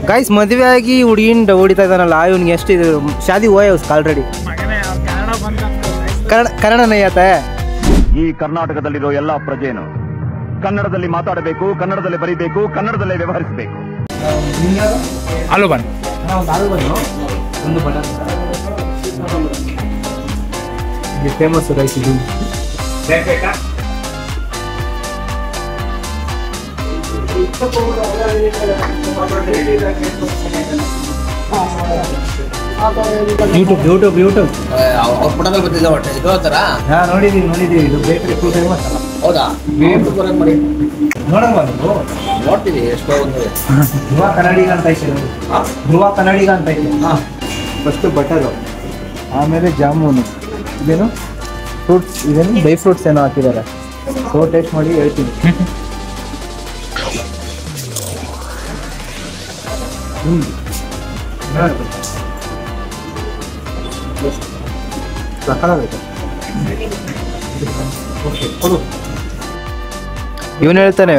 Guys मದುವೆ ಆಗಿ ಹುಡುಗಿನ ಹೊಡಿತಾ ಇದ್ದಾನಲ್ಲ ಇವನಿಗೆ ಎಷ್ಟು ಇದು ಶಾದಿ ಹೋಯ ಆಲ್ರೆಡಿ ಕನ್ನಡ ನೈ ಆತ ಈ ಕರ್ನಾಟಕದಲ್ಲಿರೋ ಎಲ್ಲಾ ಪ್ರಜೆನು ಕನ್ನಡದಲ್ಲಿ ಮಾತಾಡಬೇಕು, ಕನ್ನಡದಲ್ಲಿ ಬರೀಬೇಕು, ಕನ್ನಡದಲ್ಲೇ ವ್ಯವಹರಿಸಬೇಕು. ಆಲೂ ಬನ್ ಒಂದು ಬಟನ್ ಇದು ಫೇಮಸ್ ರೈಸ್ ಇದು ಯೂಟ್ಯೂಬ್ ಪುಟದಲ್ಲಿ ಬರ್ತಿದ್ದೆ ಹೊಟ್ಟೆ ಇದು ಹೇಳ್ತಾರಾ? ನೋಡಿದೀವಿ ಇದು ಬೇಕರಿ ಫುಲ್ ಫೇಮಸ್ ಅಲ್ಲ. ಹೌದಾ? ಮಾಡಿ ನೋಡಲ್ವಾ ನೀವು? ನೋಡ್ತೀವಿ ಎಷ್ಟೋ ಒಂದು ಧ್ರುವ ಕನ್ನಡಿಗ ಅಂತ ಐತೆ ಧ್ರುವ ಕನ್ನಡಿಗ ಅಂತ ಐತೆ ಫಸ್ಟು ಬಟರು, ಆಮೇಲೆ ಜಾಮೂನು, ಇದೇನು ಫ್ರೂಟ್ಸ್, ಇದೇನು ಡ್ರೈ ಫ್ರೂಟ್ಸ್ ಏನೋ ಹಾಕಿದ್ದಾರೆ. ಸೊ ಟೇಸ್ಟ್ ಮಾಡಿ ಹೇಳ್ತೀನಿ. ಇವನು ಹೇಳ್ತಾನೆ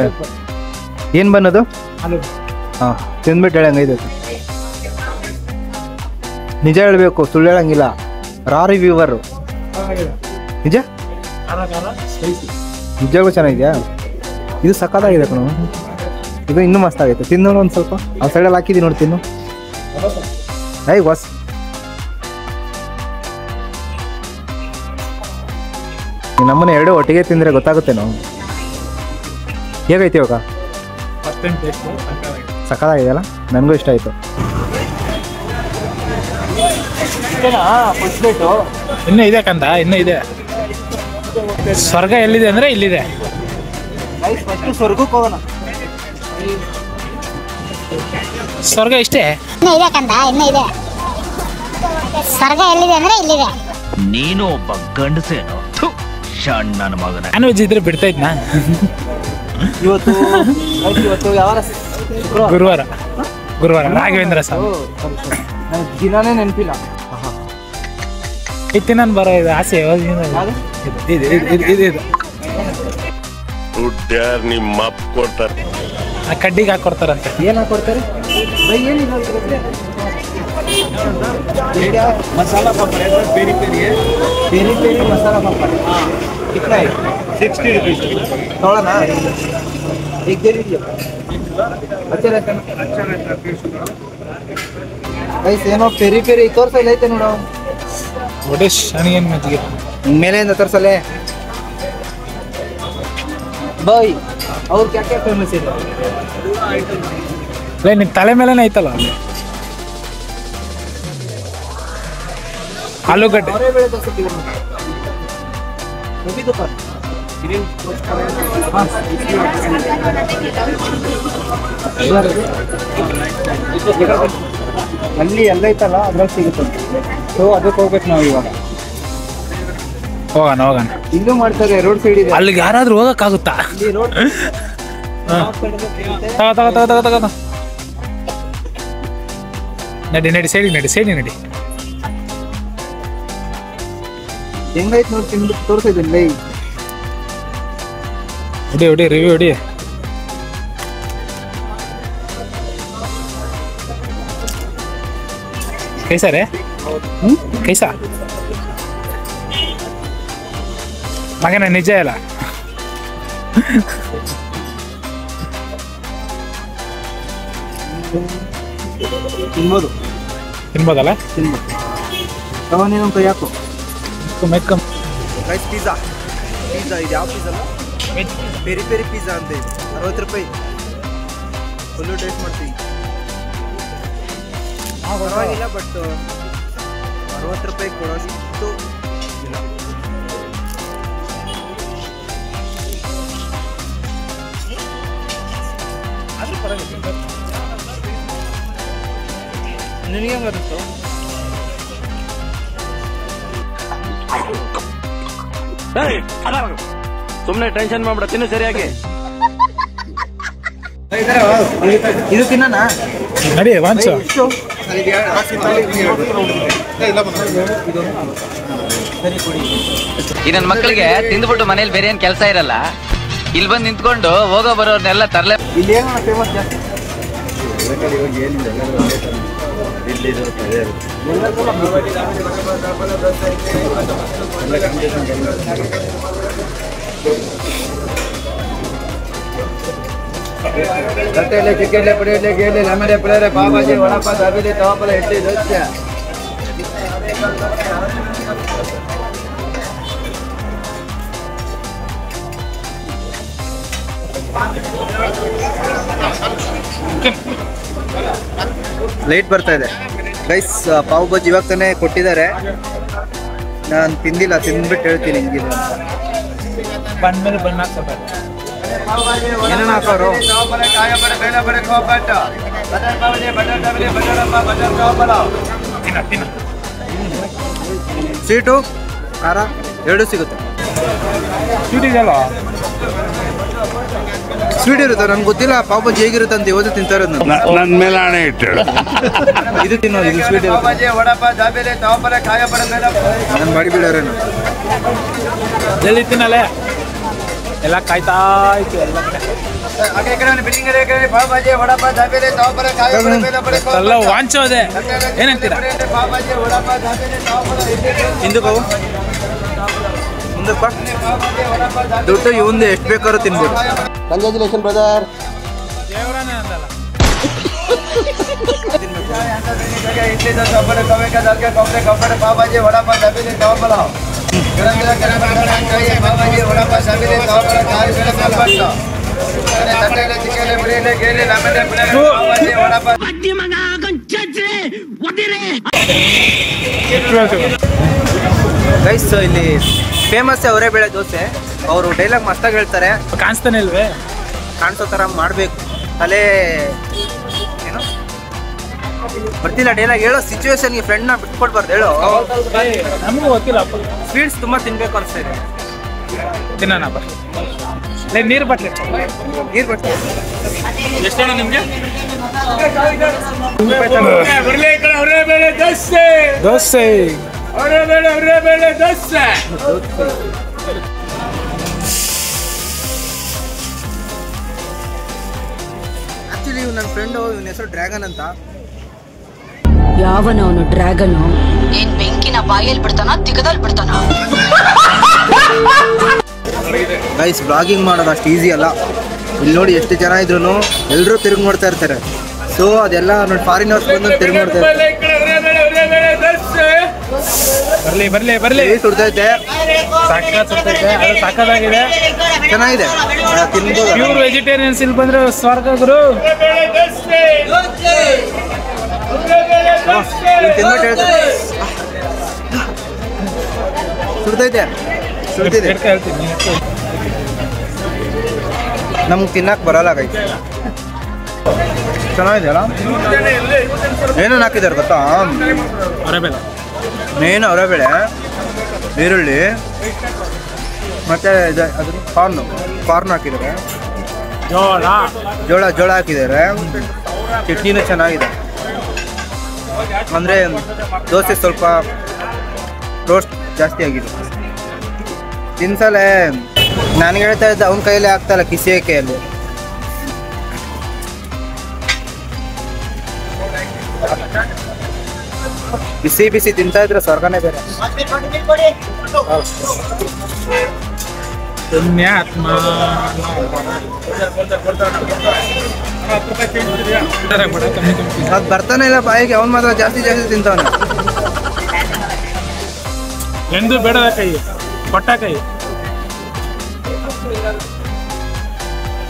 ಏನ್ ಬನ್ನೋದು ಹಾಂ ತಿಂದ್ಬಿಟ್ಟು ಹೇಳಂಗೈತೆ. ನಿಜ ಹೇಳ್ಬೇಕು, ಸುಳ್ಳು ಹೇಳಂಗಿಲ್ಲ. ರಾ ರಿವ್ಯೂವರು ನಿಜ ನಿಜವಾಗೂ ಚೆನ್ನಾಗಿದೆಯಾ? ಇದು ಸಕ್ಕತ್ತಾಗಿದೆ ಕಣೋ, ಇದು ಇನ್ನೂ ಮಸ್ತ್ ಆಗೈತೆ. ತಿನ್ನೋಣ ಒಂದು ಸ್ವಲ್ಪ. ಆ ಸೈಡಲ್ಲಿ ಹಾಕಿದ್ದೀನಿ ನೋಡಿ, ತಿನ್ನು. ವಾಸ್ ನಮ್ಮನ್ನ ಎರಡು ಒಟ್ಟಿಗೆ ತಿಂದರೆ ಗೊತ್ತಾಗುತ್ತೆ ನಾವು. ಹೇಗೈತಿ ಇವಾಗ? ಸಕ್ಕತ್ತಾಗಿದೆಯಲ್ಲ, ನನಗೂ ಇಷ್ಟ ಆಯಿತು. ಇನ್ನೂ ಇದೆ ಕಂದ, ಇನ್ನೂ ಇದೆ. ಸ್ವರ್ಗ ಎಲ್ಲಿದೆ ಅಂದರೆ ಇಲ್ಲಿದೆ. ಸ್ವರ್ಗಕ್ಕೆ ಹೋಗೋಣ. ಸ್ವರ್ಗ ಇಷ್ಟೇ. ಇನ್ನೂ ಇದೆ ಕಂದ, ಇನ್ನೂ ಇದೆ. ಸ್ವರ್ಗ ಎಲ್ಲಿದೆ ಅಂದರೆ ಇಲ್ಲಿದೆ. ನೀನು ಒಬ್ಬ ಗಂಡಸೇನು ನನ್ನ ಮಗನ. ನಾನ್ ವೆಜ್ ಇದ್ರೆ ಬಿಡ್ತಾ ಇದ್ನಾ? ಇವತ್ತು ಯಾವ ಗುರುವಾರ ರಾಘವೇಂದ್ರ ಸ್ವಾಮಿ. ದಿನಾನೇ ನೆನಪಿಲ್ಲ. ಐತಿ ನಾನು ಬರೋ ಇದು ಆಸೆ ಇದು ನಿಮ್ಮ ಅಪ್ಪ ಕೊಡ್ತಾರೆ, ಆ ಕಡ್ಡಿಗೆ ಹಾಕೊಡ್ತಾರಂತೆ. ಏನು ಹಾಕೊಡ್ತಾರೆ? ಏನಿಲ್ಲ ಮಸಾಲ ಪಾಪಡ್ ಪೇರಿ ಪೇರಿ ಮಸಾಲ ಪಾಪಡ್ कितना है? 60 रुपीज थोड़ा ना एक दे दीजिए. अच्छा रहता है. गाइस ಏನೋ ಪೆರಿ ತೋರ್ಸಲ್ಲ ಐತೆ ನೋಡು. ಒಡೇಶ್ ನನಗೇನು ಮಜ್ಜಿಗೆ ಮೇಲೆಯಿಂದ ತೋರ್ಸಲ್ಲೇ ಬಾಯ್. ಅವ್ರು ಕ್ಯಾ ಕ್ಯಾ ಫೇಮಸ್ ಇದೆ? ಅಲ್ಲೇ ನಿನ್ನ ತಲೆ ಮೇಲೆನೇ ಐತಲ್ಲ ಆಲೂಗಡ್ಡೆ. ಅವರೇ ಬೆಳೆ ತೋರಿಸ್ತೀವಿ ನಬಿ ದುಕಾನ್. ಅಲ್ಲಿ ಎಲ್ಲ ಐತಲ್ಲ ಅದ್ರಲ್ಲಿ ಸಿಗುತ್ತೆ. ಸೊ ಅದಕ್ಕೆ ಹೋಗ್ಬೇಕು ನಾವು ಇವಾಗ. ಹೋಗೋಣ. ಇಲ್ಲೂ ಮಾಡ್ತಾರೆ, ರೋಡ್ ಸೈಡ್ ಇದೆ. ಅಲ್ಲಿಗೆ ಯಾರಾದ್ರೂ ಹೋಗಕ್ಕಾಗುತ್ತಾ? ಇಲ್ಲಿ ರೋಡ್ ತಗೋ ನಡಿ ಸೈಡಿ ನಡಿ. ಹೆಂಗೈತೆ ನೋಡಿ ತಿಂದು ತೋರಿಸಿದ್ದೀನಿ. ಹೊಡಿ ರಿವ್ಯೂ ಹೊಡಿ. कैसा रे? कैसा ಮಗನ ನಿಜ ಇಲ್ಲ. ತಿನ್ಬೋದಲ್ಲ? ಅವನೇನು ಕೈ ಹಾಕು. ಮೆಕ್ಕಮ್ ರೈಸ್ ಪಿಜ್ಜಾ ಇದು ಯಾವ ಪಿಜ್ಜಾ ಅಲ್ಲ, ಪೆರಿ ಪಿಜ್ಜಾ ಅಂತ ಇದೆ. 60 ರೂಪಾಯಿ ಫುಲ್ಲು ಟೇಸ್ಟ್ ಮಾಡ್ತೀವಿ. ಪರವಾಗಿಲ್ಲ, ಬಟ್ 60 ರೂಪಾಯಿ ಕೊಡೋಷ್ಟು ಇಲ್ಲ. ನಿನಗೆ ಹೆಂಗೆ ಅನಿಸ್ತು? ಸುಮ್ಮನೆ ಟೆನ್ಷನ್ ಮಾಡ್ಬಿಡ, ತಿನ್ನು ಸರಿಯಾಗಿ. ಇದು ತಿನ್ನೋಣ ನಡಿ ವಾಂಚು. ಈ ನನ್ನ ಮಕ್ಕಳಿಗೆ ತಿಂದ್ಬಿಟ್ಟು ಮನೇಲಿ ಬೇರೆ ಏನ್ ಕೆಲಸ ಇರಲ್ಲ, ಇಲ್ಲಿ ಬಂದು ನಿಂತ್ಕೊಂಡು ಹೋಗೋ ಬರೋರ್ನೆಲ್ಲ ತರಲೆ. ಇಲ್ಲಿ ಏನು ಫೇಮಸ್ ಜಾಸ್ತಿ ತಟ್ಟೆಲೆ ಚಿಕ್ಕಲೆ ಪುಡಿಯಲೆ ಗೇಲೆ ಲೆಮನೆ ಪುಳಿಯರೆ ಪಾವ್ ಭಾಜಿ ವಡಾಪಾವ್ ದಾಬೇಲಿ ತವಾ ಪಲ್ಯ ಇಡ್ಲಿ ದೋಸೆ ಲೈಟ್ ಬರ್ತಾ ಇದೆ ಗೈಸ್. ಪಾವ್ ಭಾಜಿ ಇವಾಗ ತಾನೇ ಕೊಟ್ಟಿದ್ದಾರೆ, ನಾನು ತಿಂದಿಲ್ಲ, ತಿಂದ್ಬಿಟ್ಟು ಹೇಳ್ತೀನಿ ಹಿಂಗಿದೆ ಬಂದ್ಮೇಲೆ ಬಣ್ಣ ಹಾಕ್ತಾರೆ. ಏನೇನು ಹಾಕೋರು? ಸ್ವೀಟು ಖಾರ ಎರಡು ಸಿಗುತ್ತೆ. ಸ್ವೀಟ್ ಇದೆಯಲ್ಲ, ಸ್ವೀಟ್ ಇರುತ್ತೆ, ನನ್ಗೆ ಗೊತ್ತಿಲ್ಲ ಪಾವ್ ಭಾಜಿ ಹೇಗಿರುತ್ತೆ ಅಂತ ಇವತ್ತು ತಿಂತಾ ಇರೋದು ನಾನು. ನನ್ನ ಮೇಲೆ ಹಣೆ ಇಟ್ಟು ಇದು ತಿನ್ನೋದು, ಇದು ಸ್ವೀಟ್ ಇರುತ್ತೆ. ನಾನು ಮಾಡಿ ಬಿಡೋರೇನು ಜಲ್ದಿ ತಿನ್ನಲೆ ಎಲ್ಲ ಕಾಯ್ತಾ ಇತ್ತು ಎಲ್ಲ ಕಡೆ. ಎಲ್ಲ ವಾಂಚೋದೆ ಏನಂತೀರ? ಹಿಂದಕ್ಕೆ ಮುಂದಪ್ಪ ದುಡ್ಡು ಇವಂದು ಎಷ್ಟು ಬೇಕಾದ್ರೂ ತಿನ್ಬೋದು. Congratulation brother. ದೇವರಾನೇ ಅಂದಲ್ಲ. ಗೈಸ್ ಇಲ್ಲಿ ಫೇಮಸ್ ಅವರೇ ಬೇಳೆ ದೋಸೆ. ಅವರು ಡೈಲಾಗ್ ಮಸ್ತಾಗಿ ಹೇಳ್ತಾರೆ, ಕಾಣಿಸ್ತಾನೆ ಇಲ್ವೇ? ಕಾಣಿಸೋ ಥರ ಮಾಡಬೇಕು. ತಲೆ ಏನು ಬರ್ತಿಲ್ಲ ಡೈಲಾಗ್ ಹೇಳೋ ಸಿಚುವೇಶನ್ಗೆ ಫ್ರೆಂಡ್ನ ಬಿಟ್ಕೊಡ್ಬಾರ್ದು ಹೇಳೋ. ನಮಗೂ ಗೊತ್ತಿಲ್ಲಪ್ಪ. ಸ್ವೀಟ್ಸ್ ತುಂಬ ತಿನ್ಬೇಕು ಅನಿಸ್ತಾ ಇದೆ. ತಿನ್ನೋಣಪ್ಪ. ನೀರು ಬಟ್ಲೆ ನೀರು ಬರ್ತದೆ. ಎಷ್ಟೇಣ ನಿಮಗೆ? ದೋಸೆ ಆಕ್ಚುಲಿ ನನ್ನ ಫ್ರೆಂಡು, ಇವನ ಹೆಸರು ಡ್ರ್ಯಾಗನ್ ಅಂತ. ಯಾವನವನು ಡ್ರ್ಯಾಗನು? ಏನ್ ಬೆಂಕಿನ ಬಾಯಲ್ಲಿ ಬಿಡ್ತಾನ, ತಿಗದಲ್ಲಿ ಬಿಡ್ತಾನ? ಗೈಸ್ ಬ್ಲಾಗಿಂಗ್ ಮಾಡೋದು ಅಷ್ಟು ಈಸಿ ಅಲ್ಲ. ಇಲ್ಲಿ ನೋಡಿ ಎಷ್ಟು ಜನ ಇದ್ರು ಎಲ್ಲರೂ ತಿರುಗಿ ನೋಡ್ತಾ ಇರ್ತಾರೆ. ಸೊ ಅದೆಲ್ಲ ನೋಡಿ ಫಾರಿನರ್ಸ್ ಬಂದು ತಿರುಗಿ ನೋಡ್ತಾ ಇರ್ತಾರೆ. ಬರ್ಲಿ ಬರ್ಲಿ ಬರ್ಲಿ. ಸುಡ್ತೈತೆ, ಸುಡ್ತೈತೆ, ಅದು ಸಕ್ಕತ್ತಾಗಿದೆ, ಚೆನ್ನಾಗಿದೆ, ತಿನ್ಬೋದು. ಪ್ಯೂರ್ ವೆಜಿಟೇರಿಯನ್ಸ್ ಇಲ್ಲಿ ಬಂದ್ರೆ ಸ್ವರ್ಗ ಗುರು. ತಿನ್ಬಿಟ್ಟು ಹೇಳ್ತಾರೆ ಸುಡ್ತೈತೆ, ಸುಡ್ತಿದೆ. ಹೇಳ್ತೀನಿ, ನಮ್ಗೆ ತಿನ್ನಕ್ಕೆ ಬರಲ್ಲ ಗೈಸ್. ಚೆನ್ನಾಗಿದೆಯಲ್ಲ. ಏನೇನು ಹಾಕಿದ್ದಾರೆ ಗೊತ್ತಾ? ಹೊರಬೇಡ ಮೇನ್ ಅವರೆಬೇಳೆ, ಈರುಳ್ಳಿ, ಮತ್ತೆ ಅದ್ರ ಕಾರ್ನ್ ಹಾಕಿದ್ದಾರೆ, ಜೋಳ ಹಾಕಿದ್ದಾರೆ. ಚಟ್ನಿನೂ ಚೆನ್ನಾಗಿದೆ. ಅಂದರೆ ದೋಸೆ ಸ್ವಲ್ಪ ರೋಸ್ಟ್ ಜಾಸ್ತಿ ಆಗಿದೆ. ತಿನ್ಸಲೆ ನನಗೆ ಹೇಳ್ತಾ ಇದ್ದ ಅವನ ಕೈಯಲ್ಲಿ ಆಗ್ತಾಯಿಲ್ಲ, ಕಿಸಿಯ ಕೈಯಲ್ಲಿ. ಬಿಸಿ ಬಿಸಿ ತಿಂತಾ ಇದ್ರೆ ಸ್ವರ್ಗನೇ ಬೇರೆ. ಪುಣ್ಯಾತ್ಮ. ಅದು ಬರ್ತಾನೆ ಇಲ್ಲ ಬಾಯಿಗೆ, ಅವ್ನು ಮಾತ್ರ ಜಾಸ್ತಿ ತಿಂತಾವನೆ. ಎಂದು ಬೇಡದ ಕೈ, ಕೊಟ್ಟ ಕೈ.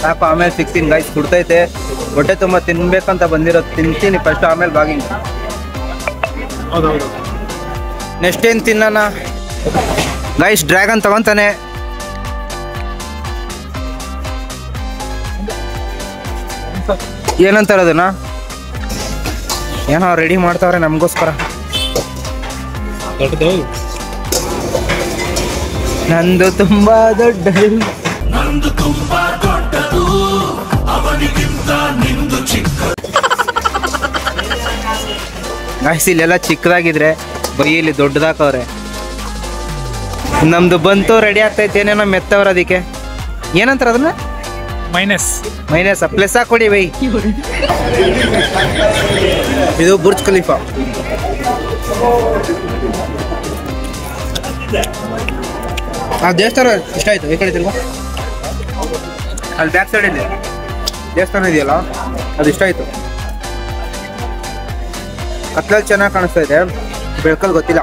ಸಾಕು, ಆಮೇಲೆ ಸಿಗ್ತೀನಿ ಗೈಸ್. ಸುಡ್ತೈತೆ, ಹೊಟ್ಟೆ ತುಂಬ ತಿನ್ಬೇಕಂತ ಬಂದಿರೋದು. ತಿಂತೀನಿ ಫಸ್ಟ್, ಆಮೇಲೆ ಬಾಗಿಂಗ್. ಹೌದೌದು. ನೆಕ್ಸ್ಟ್ ಏನು ತಿನ್ನೋಣ ಗೈಸ್? ಡ್ರ್ಯಾಗನ್ ತಗೊಂತಾನೆ. ಏನಂತಾರೆ ಅದನ್ನ? ಏನೋ ರೆಡಿ ಮಾಡ್ತಾವ್ರೆ ನಮಗೋಸ್ಕರ. ದೊಡ್ಡದು ನಂದು ತುಂಬಾ ದೊಡ್ಡದು. ಗೈಸ್ ಇಲ್ಲೆಲ್ಲ ಚಿಕ್ಕದಾಗಿದ್ರೆ ಬೈಯಲ್ಲಿ ದೊಡ್ಡದಾಕವ್ರೆ. ನಮ್ದು ಬಂತು ರೆಡಿ ಆಗ್ತೈತೆ, ಏನೇನೋ ಮೆತ್ತವ್ರ. ಅದಕ್ಕೆ ಏನಂತಾರೆ ಅದನ್ನ? ಮೈನಸ್ ಪ್ಲಸ್ ಹಾಕೊಡಿ ಬೈ. ಇದು ಬುರ್ಜ್ ಖಲೀಫಾ. ಆ ದೇವಸ್ಥಾನ ಇಷ್ಟ ಆಯ್ತು. ಈ ಕಡೆ ತಿರ್ಗೋ, ಅಲ್ಲಿ ಬ್ಯಾಕ್ ಸೈಡ್ ಇದೆ ದೇವಸ್ಥಾನ ಇದೆಯಲ್ಲ, ಅದು ಇಷ್ಟ ಆಯ್ತು. ಕತ್ಲಲ್ಲಿ ಚೆನ್ನಾಗಿ ಕಾಣಿಸ್ತಾ ಇದೆ, ಬೆಳಕಲ್ಲಿ ಗೊತ್ತಿಲ್ಲ.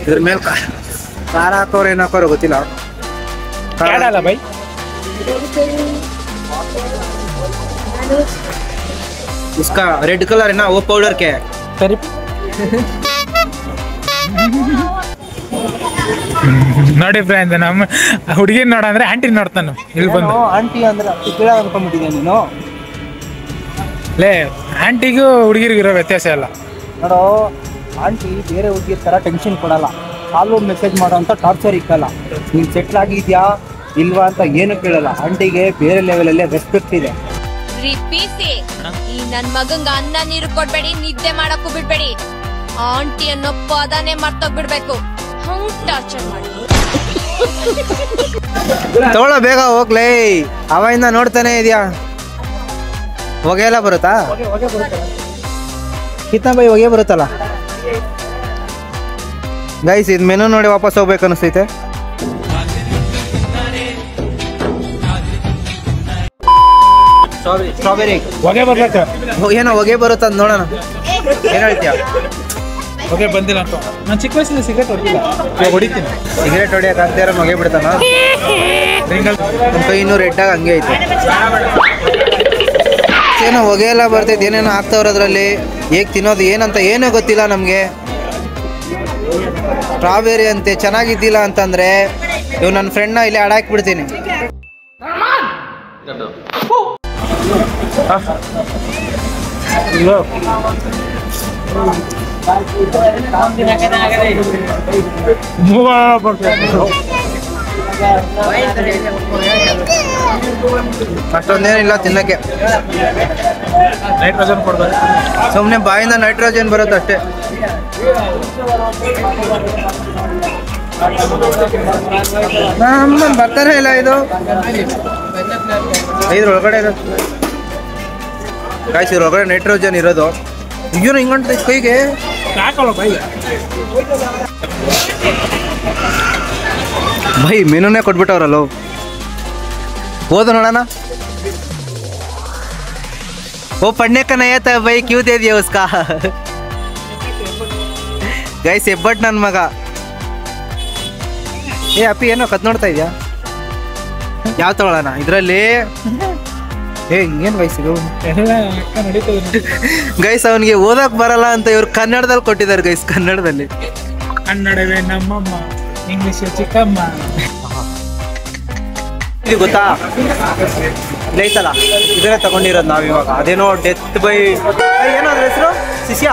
ಇದ್ರ ಮೇಲೆ ಖಾರ ಹಾಕೋರು ಏನು ಹಾಕೋರು ಗೊತ್ತಿಲ್ಲ. ಅಲ್ಲ ಬೈ, इसका रेड कलर है ना, वो पाउडर क्या है? ಸರಿ. ನೋಡಿ ಫ್ರೆಂಡ್, ನಮ್ಮ ಹುಡುಗಿನ ನೋಡಂದ್ರೆ ಆಂಟಿ ನೋಡ್ತಾನೆ ಇಲ್ಲಿ ಬಂದು. ಆಂಟಿ ಅಂದ್ರೆ ಕೇಳ ಅನ್ಕೊಂಡ್ಬಿಟ್ಟಿದ್ದೆ ನೀನು. ಲೇ, ಆಂಟಿಗೂ ಹುಡುಗಿರಿಗೂ ಇರೋ ವ್ಯತ್ಯಾಸ ಇಲ್ಲ ನೋಡೋ. ಆಂಟಿ ಬೇರೆ ಹುಡುಗಿರ ಥರ ಟೆನ್ಷನ್ ಕೊಡಲ್ಲ, ಕಾಲು ಮೆಸೇಜ್ ಮಾಡೋ ಅಂತ ಟಾರ್ಚರ್ ಇಕ್ಕಲ್ಲ. ನೀನು ಸೆಟ್ಲ್ ಆಗಿದ್ಯಾ ಇಲ್ವಾ ಅಂತ ಏನು ಕೇಳಲ್ಲ. ಆಂಟಿಗೆ ಬೇರೆ ಲೆವೆಲಲ್ಲೇ ರೆಸ್ಪೆಕ್ಟ್ ಇದೆ. ಈ ನನ್ ಮಗಂಗ ಅನ್ನ ನೀರು ಕೊಡ್ಬೇಡಿ, ನಿದ್ದೆ ಮಾಡಕ್ಕೂ ಬಿಡ್ಬೇಡಿ. ಆಂಟಿ ಅನ್ನೋ ಪದನೇ ಮರ್ತೋಗ್ಬಿಡ್ಬೇಕು. ಹಂಗ್ ಟಾರ್ಚರ್ ಮಾಡಿ ತಗೊಳ್ಳೋ, ಬೇಗ ಹೋಗ್ಲೇ. ಅವಾಗಿಂದ ನೋಡ್ತಾನೆ ಇದೆಯಾ, ಹೊಗೆ ಎಲ್ಲ ಬರುತ್ತಾ? ಕಿತ್ನ ಬೈ ಹೊಗೆ ಬರುತ್ತಲ್ಲ ಗೈಸ್. ಇದು ಮೆನು ನೋಡಿ ವಾಪಸ್ ಹೋಗ್ಬೇಕು ಅನಿಸ್ತೈತೆ. ಸ್ಟ್ರಾಬೆರಿ ಹೊಗೆ ಬರ್ಬೇಕು. ಏನೋ ಹೊಗೆ ಬರುತ್ತೆ ಅಂತ ನೋಡೋಣ. ಏನು ಹೇಳ್ತೀಯ? ಹೊಗೆ ಬಂದಿಲ್ಲ ಅಂತ. ನಾನು ಚಿಕ್ಕ ವಯಸ್ಸಿಂದ ಸಿಗರೇಟ್ ಹೊಡಿಲ್ಲ, ಇವಾಗ ಹೊಡಿತೀನಿ. ಸಿಗರೇಟ್ ಹೊಡಿಯಕ್ಕೆ ಆಗ್ತಾ ಇರೋ ಹೊಗೆ ಬಿಡ್ತಾನ. ನಮ್ಮ ಕೈ ಇನ್ನೂ ರೆಡ್ಡಾಗಿ ಹಂಗೆ ಐತೆ. ಏನೋ ಹೊಗೆ ಎಲ್ಲ ಬರ್ತೈತೆ, ಏನೇನೋ ಆಗ್ತಾವ್ರ ಅದರಲ್ಲಿ. ಹೇಗೆ ತಿನ್ನೋದು ಏನಂತ ಏನೂ ಗೊತ್ತಿಲ್ಲ ನಮಗೆ. ಸ್ಟ್ರಾಬೆರಿ ಅಂತೆ ಚೆನ್ನಾಗಿದ್ದಿಲ್ಲ ಅಂತಂದರೆ ಇವ್ ನನ್ನ ಫ್ರೆಂಡ್ನ ಇಲ್ಲಿ ಆಡಾಕ್ಬಿಡ್ತೀನಿ. ಅಷ್ಟೊಂದೇನಿಲ್ಲ ತಿನ್ನಕ್ಕೆ. ನೈಟ್ರೋಜನ್ ಕೊಡ್ಬೇಕು, ಸುಮ್ಮನೆ ಬಾಯಿಂದ ನೈಟ್ರೋಜನ್ ಬರುತ್ತೆ ಅಷ್ಟೇ. ಬರ್ತಾನೆ ಇಲ್ಲ ಇದು. ಇದ್ರೊಳಗಡೆ ಇರೋದು ಗಾಯ್ಸ್, ಇದ್ರೊಳಗಡೆ ನೈಟ್ರೋಜನ್ ಇರೋದು. ಏನು ಹಿಂಗಂಟೈತೆ ಕೈಗೆ? ಬೈ ಮೆನುನೇ ಕೊಟ್ಬಿಟ್ಟವ್ರಲ್ಲ. ಓದು ನೋಡೋಣ. वो पढ़ने का नहीं था भाई, क्यों दे दिया उसका? ಗೈಸ್ ಹೆಬ್ಬಟ್ ನನ್ನ ಮಗ. ಏ ಅಪ್ಪಿ ಏನೋ ಕತ್ ನೋಡ್ತಾ ಇದೆಯಾ? ಯಾವ ತಗೊಳ್ಳೋಣ ಇದರಲ್ಲಿ? ಏ ಏನು ಗೈಸ್ ಇದು? ಗೈಸ್ ಅವನಿಗೆ ಓದಕ್ ಬರಲ್ಲ ಅಂತ ಇವ್ರು ಕನ್ನಡದಲ್ಲಿ ಕೊಟ್ಟಿದ್ದಾರೆ ಗೈಸ್. ಕನ್ನಡದಲ್ಲಿ ಕನ್ನಡವೇ ನಮ್ಮಮ್ಮ, ಇಂಗ್ಲಿಷ್ ಚಿಕ್ಕಮ್ಮ. ಇದು ಗೊತ್ತಾ? ಐತಲ್ಲ, ಇದನ್ನೇ ತಗೊಂಡಿರೋದು ನಾವಿವಾಗ. ಅದೇನೋ ಡೆತ್ ಬೈ ಏನಾದ್ರು ಹೆಸರು ಶಿಷ್ಯ.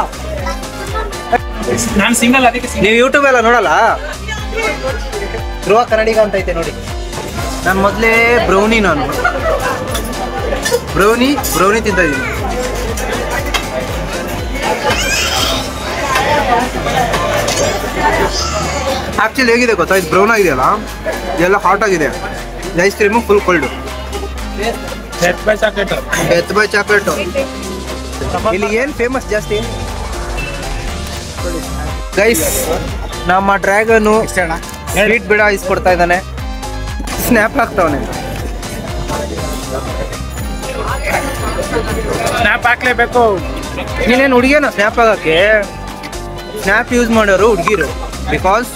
ನಾನು ಸಿಂಗಲ್, ಅದಕ್ಕೆ ನೀವು ಯೂಟ್ಯೂಬ್ ಎಲ್ಲ ನೋಡಲ್ಲ? ಧ್ರುವ ಕನ್ನಡಿಗ ಅಂತ ಐತೆ ನೋಡಿ. ನಾನು ಮೊದಲೇ ನಾನು ಬ್ರೌನಿ ತಿಂತ ಇದ್ದೀನಿ. ಆ್ಯಕ್ಚುಲಿ ಹೇಗಿದೆ ಗೊತ್ತಾ? ಇದು ಬ್ರೌನ್ ಆಗಿದೆಯಲ್ಲ, ಇದೆಲ್ಲ ಹಾಟ್ ಆಗಿದೆ. Ice cream full cold. Death by chocolate. ಇಲ್ಲಿ ಏನು ಫೇಮಸ್ ಜಾಸ್ತಿ ಗೈಸ್? ನಮ್ಮ ಡ್ರ್ಯಾಗನು ಸ್ವೀಟ್ ಬಿಡ ಇಸ್ಕೊಡ್ತಾ ಇದ್ದಾನೆ, ಸ್ನ್ಯಾಪ್ ಹಾಕ್ತಾವನೆ. ಸ್ನ್ಯಾಪ್ ಹಾಕ್ಲೇಬೇಕು. ನೀನೇನು ಹುಡುಗಿಯನ ಸ್ನ್ಯಾಪ್ ಆಗೋಕ್ಕೆ? ಸ್ನ್ಯಾಪ್ ಯೂಸ್ ಮಾಡೋರು ಹುಡುಗಿರು, ಬಿಕಾಸ್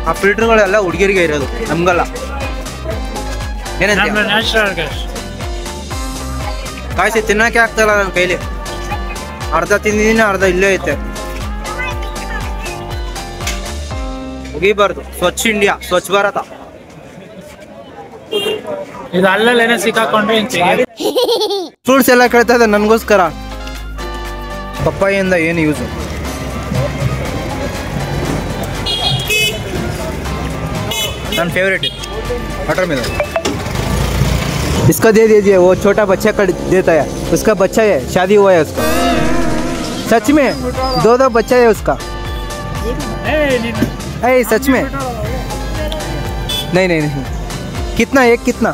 ಆ ಫಿಲ್ಟರ್ಗಳೆಲ್ಲ ಹುಡುಗಿರಿಗೆ ಇರೋದು, ನಮ್ಗಲ್ಲ. ಏನಂತ ಕಾಯಿಸಿ ತಿನ್ನೋಕೆ ಆಗ್ತಾಯಿಲ್ಲ ನನ್ನ ಕೈಲಿ. ಅರ್ಧ ತಿಂದಿದ್ದೀನಿ, ಅರ್ಧ ಇಲ್ಲೇ ಐತೆ. ಮುಗಿಬಾರ್ದು. ಸ್ವಚ್ಛ ಇಂಡಿಯಾ, ಸ್ವಚ್ಛ ಭಾರತ. ಇದು ಅಲ್ಲಲ್ಲೇನೋ ಸಿಕ್ಕಾಕೊಂಡ್ರೆ ಫ್ರೂಟ್ಸ್ ಎಲ್ಲ ಕೇಳ್ತಾ ಇದೆ ನನಗೋಸ್ಕರ. ಪಪ್ಪಾಯಿಯಿಂದ ಏನು ಯೂಸು? ನನ್ನ ಫೇವರೇಟ್ वाटरमेलन. इसका दे दीजिए, वो छोटा बच्चा का देता है, उसका बच्चा है, शादी हुआ है उसका. सच में 2 बच्चा है उसका. अरे सच में नहीं नहीं नहीं कितना एक कितना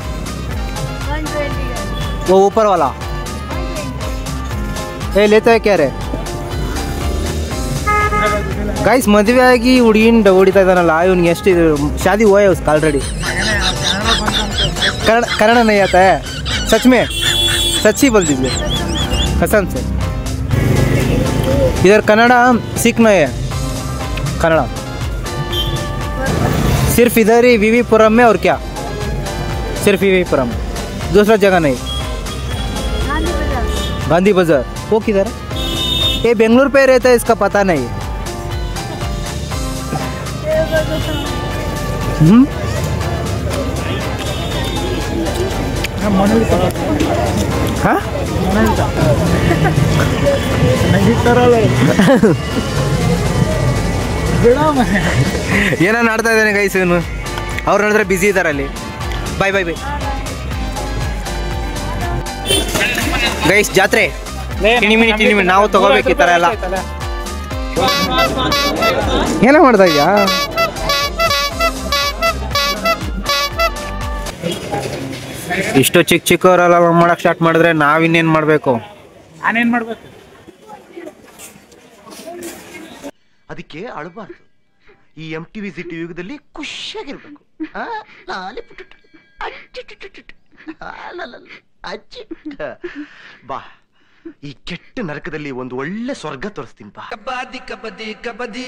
वो ऊपर वाला ए लेता है क्या रे गाइस ಮದುವೆ ಆಗಿ ಹುಡುಗಿನ ಹೊಡಿತಾ ಇದ್ದಾನಲ್ಲ ಇವನಿಗೆ ಎಷ್ಟು शादी हुआ है उसका ऑलरेडी कन्नड़ नहीं आता है सच में सच्ची बोल दीजिए कसम से इधर कन्नड़ सीखना है कन्नड़ सिर्फ इधर ही वीवीपुरम में और क्या सिर्फ वीवीपुरम दूसरा जगह नहीं गांधी बाजार वो किधर है ये बेंगलुरु पे रहता है इसका पता नहीं हाँ ಏನೋ ಆಡ್ತಾ ಇದ್ದಾನೆ ಗೈಸ್ ಇವನು ಅವ್ರು ನೋಡಿದ್ರೆ ಬ್ಯುಸಿ ಇದ್ದಾರೆ ಅಲ್ಲಿ ಬಾಯ್ ಬಾಯ್ ಬಾಯ್ ಗೈಸ್ ಜಾತ್ರೆ ಟಿನಿಮಿನಿ ನಾವು ತಗೋಬೇಕು ಈ ಥರ ಎಲ್ಲ ಏನೋ ಮಾಡ್ತಾ ಇದೆಯಾ ಇಷ್ಟು ಚಿಕ್ಕ ಚಿಕ್ಕವರೆಲ್ಲ ಮಾಡಕ್ ಸ್ಟಾರ್ಟ್ ಮಾಡಿದ್ರೆ ನಾವಿನ್ನೇನ್ ಮಾಡ್ಬೇಕು ನಾನೇನ್ ಮಾಡ್ಬೇಕು ಅದಕ್ಕೆ ಅಳಬಾರ್ದು ಈ MTV ಸಿಟಿ ಯುಗದಲ್ಲಿ ಖುಷಿಯಾಗಿರ್ಬೇಕು ಬಾ ಈ ಕೆಟ್ಟ ನರಕದಲ್ಲಿ ಒಂದು ಒಳ್ಳೆ ಸ್ವರ್ಗ ತೋರಿಸ್ತೀನಿ ಬಾ ಕಬಡ್ಡಿ ಕಬಡ್ಡಿ ಕಬಡ್ಡಿ